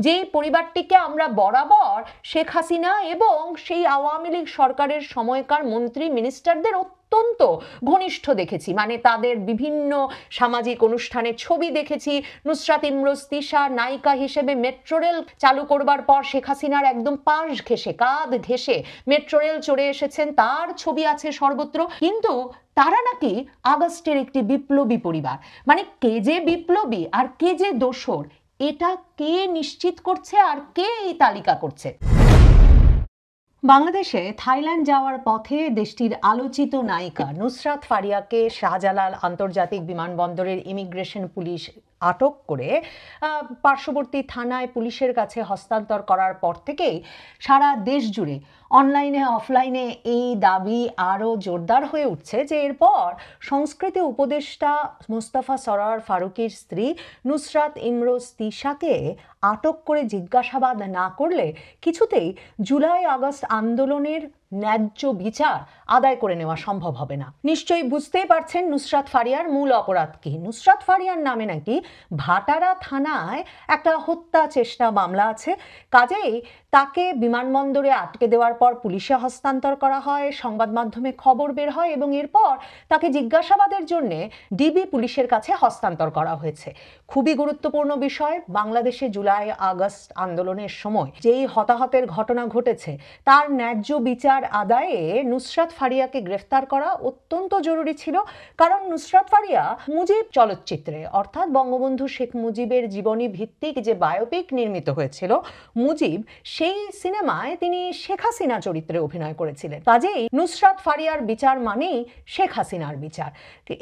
যেই পরিবারটিকে আমরা বরাবর শেখ হাসিনা এবং সেই আওয়ামী লীগ সরকারের সময়কার মন্ত্রী মিনিস্টারদের অত্যন্ত ঘনিষ্ঠ দেখেছি, মানে তাদের বিভিন্ন সামাজিক অনুষ্ঠানে ছবি দেখেছি। নুসরাত ইমরোজ তিশা নায়িকা হিসেবে মেট্রো রেল চালু করবার পর শেখ হাসিনার একদম পাশ ঘেঁষে কাঁধ ঘেঁষে মেট্রো রেল চড়ে এসেছেন, তার ছবি আছে সর্বত্র। কিন্তু তারা নাকি আগস্টের একটি বিপ্লবী পরিবার। মানে কে যে বিপ্লবী আর কে যে দোসর, এটা কে নিশ্চিত করছে আর কে এই তালিকা করছে? বাংলাদেশে থাইল্যান্ড যাওয়ার পথে দেশটির আলোচিত নায়িকা নুসরাত ফারিয়াকে শাহজালাল আন্তর্জাতিক বিমানবন্দরের ইমিগ্রেশন পুলিশ আটক করে পার্শ্ববর্তী থানায় পুলিশের কাছে হস্তান্তর করার পর থেকেই সারা দেশ জুড়ে অনলাইনে অফলাইনে এই দাবি আরও জোরদার হয়ে উঠছে যে এরপর সংস্কৃতি উপদেষ্টা মোস্তফা সরোয়ার ফারুকীর স্ত্রী নুসরাত ইমরোজ তিশাকে আটক করে জিজ্ঞাসাবাদ না করলে কিছুতেই জুলাই আগস্ট আন্দোলনের ন্যায্য বিচার আদায় করে নেওয়া সম্ভব হবে না। নিশ্চয়ই বুঝতেই পারছেন নুসরাত ফারিয়ার মূল অপরাধ কি। নুসরাত ফারিয়ার নামে নাকি ভাটারা থানায় একটা হত্যা চেষ্টা মামলা আছে। কাজেই তাকে বিমানবন্দরে আটকে দেওয়ার পর পুলিশে হস্তান্তর করা হয়, সংবাদ মাধ্যমে খবর বের হয় এবং এরপর তাকে জিজ্ঞাসাবাদের জন্য ডিবি পুলিশের কাছে হস্তান্তর করা হয়েছে। খুবই গুরুত্বপূর্ণ বিষয়, বাংলাদেশে জুলাই আগস্ট আন্দোলনের সময় যেই হতাহতের ঘটনা ঘটেছে তার ন্যায্য বিচার আদায়ে নুসরাত ফারিয়াকে গ্রেফতার করা অত্যন্ত জরুরি ছিল। কারণ নুসরাত ফারিয়া মুজিব চলচ্চিত্রে অর্থাৎ বঙ্গবন্ধু শেখ মুজিবের জীবনী ভিত্তিক যে বায়োপিক নির্মিত হয়েছিল মুজিব, সেই সিনেমায় তিনি শেখ হাসিনা চরিত্রে অভিনয় করেছিলেন। কাজেই নুসরাত ফারিয়ার বিচার মানেই শেখ হাসিনার বিচার।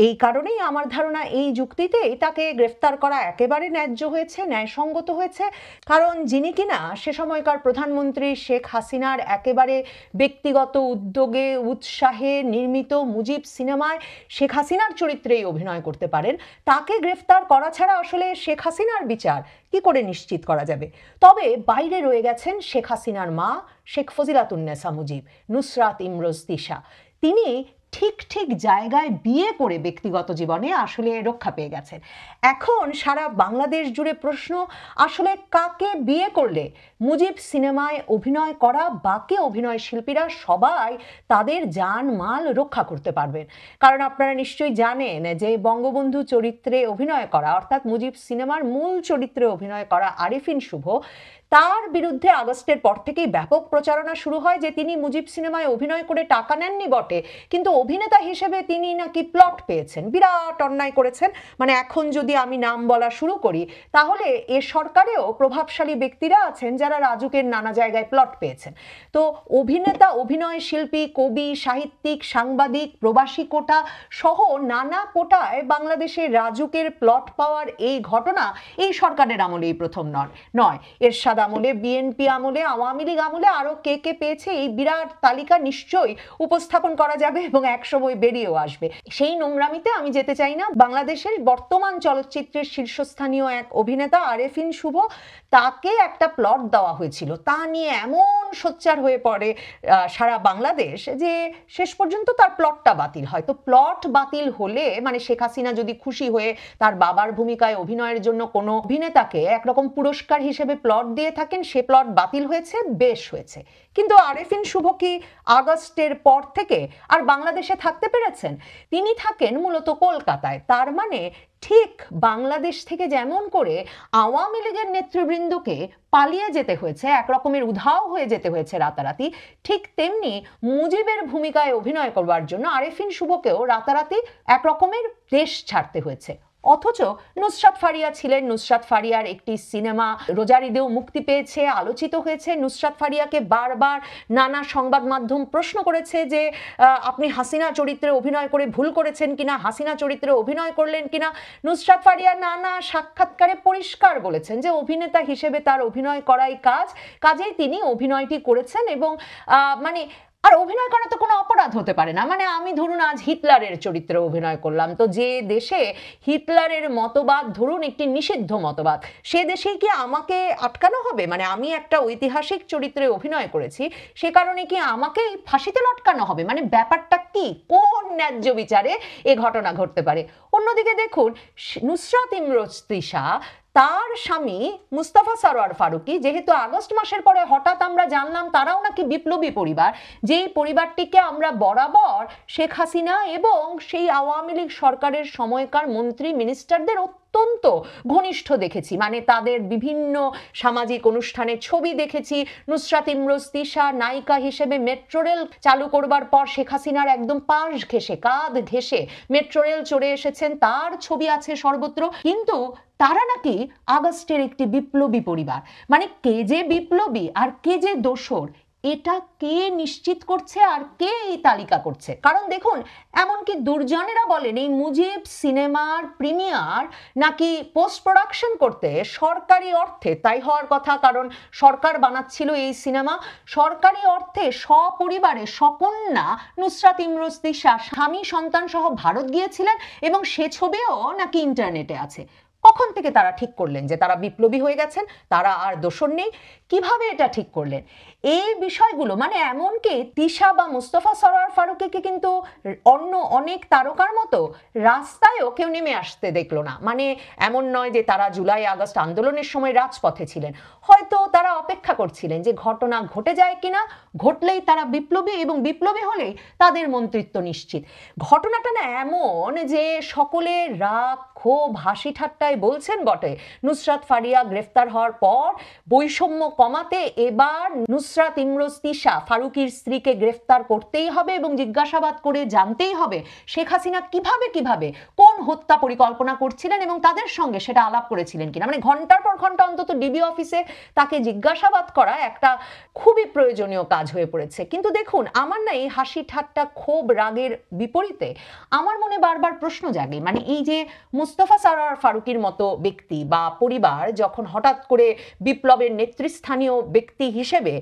এই কারণেই আমার ধারণা এই যুক্তিতেই তাকে গ্রেফতার করা একেবারে ন্যায্য হয়েছে, ন্যায়সঙ্গত হয়েছে। কারণ যিনি কিনা সে সময়কার প্রধানমন্ত্রী শেখ হাসিনার একেবারে ব্যক্তিগত উদ্যোগে উৎসাহে নির্মিত মুজিব সিনেমায় শেখ হাসিনার চরিত্রেই অভিনয় করতে পারেন, তাকে গ্রেফতার করা ছাড়া আসলে শেখ হাসিনার বিচার কি করে নিশ্চিত করা যাবে? তবে বাইরে রয়ে গেছেন শেখ হাসিনার মা শেখ ফজিলাতুন্নেসা মুজিব, নুসরাত ইমরোজ তিশা। তিনি ঠিক ঠিক জায়গায় বিয়ে করে ব্যক্তিগত জীবনে আসলে রক্ষা পেয়ে গেছেন। এখন সারা বাংলাদেশ জুড়ে প্রশ্ন, আসলে কাকে বিয়ে করলে মুজিব সিনেমায় অভিনয় করা বাকি অভিনয় শিল্পীরা সবাই তাদের জান মাল রক্ষা করতে পারবেন? কারণ আপনারা নিশ্চয়ই জানেন যে বঙ্গবন্ধু চরিত্রে অভিনয় করা অর্থাৎ মুজিব সিনেমার মূল চরিত্রে অভিনয় করা আরেফিন শুভ, তার বিরুদ্ধে আগস্টের পর থেকেই ব্যাপক প্রচারণা শুরু হয় যে তিনি মুজিব সিনেমায় অভিনয় করে টাকা নেননি বটে, কিন্তু অভিনেতা হিসেবে তিনি নাকি প্লট পেয়েছেন, বিরাট অন্যায় করেছেন। মানে এখন যদি আমি নাম বলা শুরু করি তাহলে এ সরকারেও প্রভাবশালী ব্যক্তিরা আছেন যারা রাজুকের নানা জায়গায় প্লট পেয়েছেন। তো অভিনেতা, অভিনয় শিল্পী, কবি, সাহিত্যিক, সাংবাদিক, প্রবাসী কোটা সহ নানা কোটায় বাংলাদেশে রাজুকের প্লট পাওয়ার এই ঘটনা এই সরকারের আমলেই প্রথম নয়। এরশাদ আমলে, বিএনপি আমলে, আওয়ামী লীগ আমলে আরো কে কে পেয়েছে এই বিরাট তালিকা নিশ্চয়ই উপস্থাপন করা যাবে এবং একসময় বেরিয়েও আসবে। সেই নোংরামিতে আমি যেতে চাই না। বাংলাদেশের বর্তমান চলচ্চিত্রের শীর্ষস্থানীয় এক অভিনেতা আরেফিন শুভ, তাকে একটা প্লট দেওয়া হয়েছিল, তা নিয়ে এমন সোচ্চার হয়ে পড়ে সারা বাংলাদেশ যে শেষ পর্যন্ত তার প্লটটা বাতিল হয়। তো প্লট বাতিল হলে মানে শেখ হাসিনা যদি খুশি হয়ে তার বাবার ভূমিকায় অভিনয়ের জন্য কোনো অভিনেতাকে একরকম পুরস্কার হিসেবে প্লট দিয়ে থাকেন, সে প্লট বাতিল হয়েছে, বেশ হয়েছে। কিন্তু আরেফিন শুভ কি আগস্টের পর থেকে আর বাংলাদেশে থাকতে পেরেছেন? তিনি থাকেন মূলত কলকাতায়। তার মানে ঠিক বাংলাদেশ থেকে যেমন করে আওয়ামী লীগের নেতৃবৃন্দকে পালিয়ে যেতে হয়েছে, একরকমের উধাও হয়ে যেতে হয়েছে রাতারাতি, ঠিক তেমনি মুজিবের ভূমিকায় অভিনয় করবার জন্য আরেফিন শুভকেও রাতারাতি একরকমের দেশ ছাড়তে হয়েছে। অথচ নুসরাত ফারিয়া ছিলেন, নুসরাত ফারিয়ার একটি সিনেমা রোজার ঈদেও মুক্তি পেয়েছে, আলোচিত হয়েছে। নুসরাত ফারিয়াকে বারবার নানা সংবাদ মাধ্যম প্রশ্ন করেছে যে আপনি হাসিনা চরিত্রে অভিনয় করে ভুল করেছেন কিনা, হাসিনা চরিত্রে অভিনয় করলেন কিনা। নুসরাত ফারিয়া নানা সাক্ষাৎকারে পরিষ্কার বলেছেন যে অভিনেতা হিসেবে তার অভিনয় করাই কাজ, কাজেই তিনি অভিনয়টি করেছেন এবং মানে আর অভিনয় করা তো কোনো অপরাধ হতে পারে না। মানে আমি ধরুন আজ হিটলারের চরিত্রে অভিনয় করলাম, তো যে দেশে হিটলারের মতবাদ ধরুন একটি নিষিদ্ধ মতবাদ, সে দেশেই কি আমাকে আটকানো হবে? মানে আমি একটা ঐতিহাসিক চরিত্রে অভিনয় করেছি, সে কারণে কি আমাকে ফাঁসিতে লটকানো হবে? মানে ব্যাপারটা কি, কোন ন্যায্য বিচারে এ ঘটনা ঘটতে পারে? অন্যদিকে দেখুন নুসরাত ইমরোজ তিশা, তার স্বামী মুস্তাফা সরোয়ার ফারুকী, যেহেতু আগস্ট মাসের পরে হঠাৎ আমরা জানলাম তারাও নাকি বিপ্লবী পরিবার, যেই পরিবারটিকে আমরা বরাবর শেখ হাসিনা এবং সেই আওয়ামী লীগ সরকারের সময়কার মন্ত্রী মিনিস্টারদের অত্যন্ত ঘনিষ্ঠ দেখেছি, মানে তাদের বিভিন্ন সামাজিক অনুষ্ঠানে ছবি দেখেছি। নুসরাত ইমরোজ তিশা নায়িকা হিসেবে মেট্রো রেল চালু করবার পর শেখ হাসিনার একদম পাশ ঘেঁষে কাঁধ ঘেঁষে মেট্রো রেল চড়ে এসেছেন, তার ছবি আছে সর্বত্র। কিন্তু তারা নাকি আগস্টের একটি বিপ্লবী পরিবার। মানে কে যে বিপ্লবী আর কে যে দোসর, এটা কে নিশ্চিত করছে আর কে এই তালিকা করছে? কারণ দেখুন, এমনকি দুর্জনেরা বলেন এই মুজিব সিনেমার প্রিমিয়ার নাকি পোস্ট প্রোডাকশন করতে সরকারি অর্থে, তাই হওয়ার কথা কারণ সরকার বানাচ্ছিল এই সিনেমা, সরকারি অর্থে সপরিবারে সকন্যা নুসরাত ইমরোজ তিশা স্বামী সন্তান সহ ভারত গিয়েছিলেন এবং সে ছবিও নাকি ইন্টারনেটে আছে। কখন থেকে তারা ঠিক করলেন যে তারা বিপ্লবী হয়ে গেছেন, তারা আর দোসর নেই? কিভাবে এটা ঠিক করলেন? এই বিষয়গুলো, মানে এমনকি তিশা বা মুস্তফা সরোয়ার ফারুকীকে কিন্তু অন্য অনেক তারকার মতো রাস্তায়ও কেউ নেমে আসতে দেখলো না। মানে এমন নয় যে তারা জুলাই আগস্ট আন্দোলনের সময় রাজপথে ছিলেন, হয়তো তারা অপেক্ষা করছিলেন যে ঘটনা ঘটে যায় কিনা, ঘটলেই তারা বিপ্লবী এবং বিপ্লবী হলেই তাদের মন্ত্রিত্ব নিশ্চিত। ঘটনাটা না এমন যে সকলে রাগ ক্ষোভ হাসি ঠাট্টায় বলছেন বটে, নুসরাত ফারিয়া গ্রেফতার হওয়ার পর বৈষম্য কমাতে এবার নুসরাত ইমরোজ তিশা ফারুকীর স্ত্রীকে গ্রেফতার করতেই হবে এবং জিজ্ঞাসাবাদ করে জানতেই হবে শেখ হাসিনা কিভাবে কোন হত্যা পরিকল্পনা করছিলেন এবং তাদের সঙ্গে সেটা আলাপ করেছিলেন কিনা। মানে ঘন্টার পর ঘন্টা অন্তত ডিবি অফিসে তাকে জিজ্ঞাসাবাদ করা একটা খুবই প্রয়োজনীয় কাজ হয়ে পড়েছে। কিন্তু দেখুন, আমার না এই হাসি ঠাট্টা ক্ষোভ রাগের বিপরীতে আমার মনে বারবার প্রশ্ন জাগে, মানে এই যে মুস্তফা সরোয়ার ফারুকীর মতো ব্যক্তি বা পরিবার যখন হঠাৎ করে বিপ্লবের নেতৃস্থানীয় ব্যক্তি হিসেবে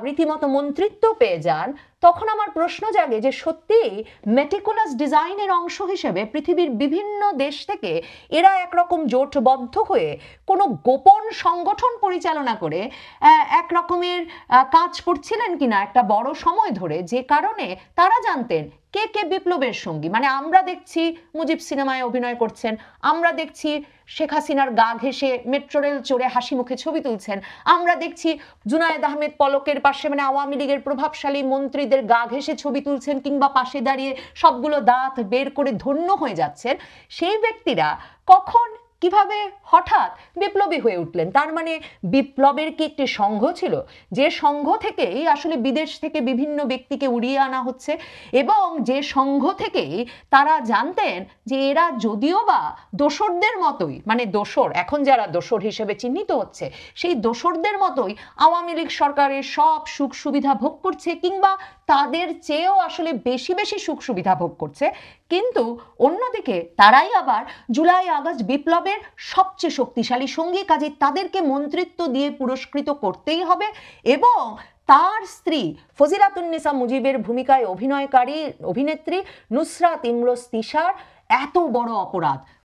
রীতিমতো মন্ত্রিত্ব পেয়ে যান, তখন আমার প্রশ্ন জাগে যে সত্যি মেটিকুলাস ডিজাইনের অংশ হিসেবে পৃথিবীর বিভিন্ন দেশ থেকে এরা একরকম জোটবদ্ধ হয়ে কোনো গোপন সংগঠন পরিচালনা করে এক রকমের কাজ করছিলেন কিনা একটা বড় সময় ধরে, যে কারণে তারা জানতেন কে কে বিপ্লবের সঙ্গী। মানে আমরা দেখছি মুজিব সিনেমায় অভিনয় করছেন, আমরা দেখছি শেখ হাসিনার গা ঘেঁষে মেট্রো রেল চড়ে হাসি মুখে ছবি তুলছেন, আমরা দেখছি জুনায়েদ আহমেদ পলকের পাশে মানে আওয়ামী লীগের প্রভাবশালী মন্ত্রীদের গা ঘেঁষে ছবি তুলছেন কিংবা পাশে দাঁড়িয়ে সবগুলো দাঁত বের করে ধন্য হয়ে যাচ্ছেন। সেই ব্যক্তিরা কখন কিভাবে হঠাৎ বিপ্লবী হয়ে উঠলেন? তার মানে বিপ্লবের কি একটি সংঘ ছিল, যে সংঘ থেকেই আসলে বিদেশ থেকে বিভিন্ন ব্যক্তিকে উড়িয়ে আনা হচ্ছে এবং যে সংঘ থেকেই তারা জানতেন যে এরা যদিও বা দোসরদের মতোই, মানে দোসর এখন যারা দোসর হিসেবে চিহ্নিত হচ্ছে সেই দোসরদের মতোই আওয়ামী লীগ সরকারের সব সুখ সুবিধা ভোগ করছে কিংবা তাদের চেয়েও আসলে বেশি বেশি সুখ সুবিধা ভোগ করছে, কিন্তু অন্যদিকে তারাই আবার জুলাই আগস্ট বিপ্লবের সবচেয়ে শক্তিশালী সঙ্গী, কাজে তাদেরকে মন্ত্রিত্ব দিয়ে পুরস্কৃত করতেই হবে। এবং তার স্ত্রী ফজিলাতুন্নেসা মুজিবের ভূমিকায় অভিনয়কারী অভিনেত্রী নুসরাত ইমরোজ তিশার এত বড় অপরাধ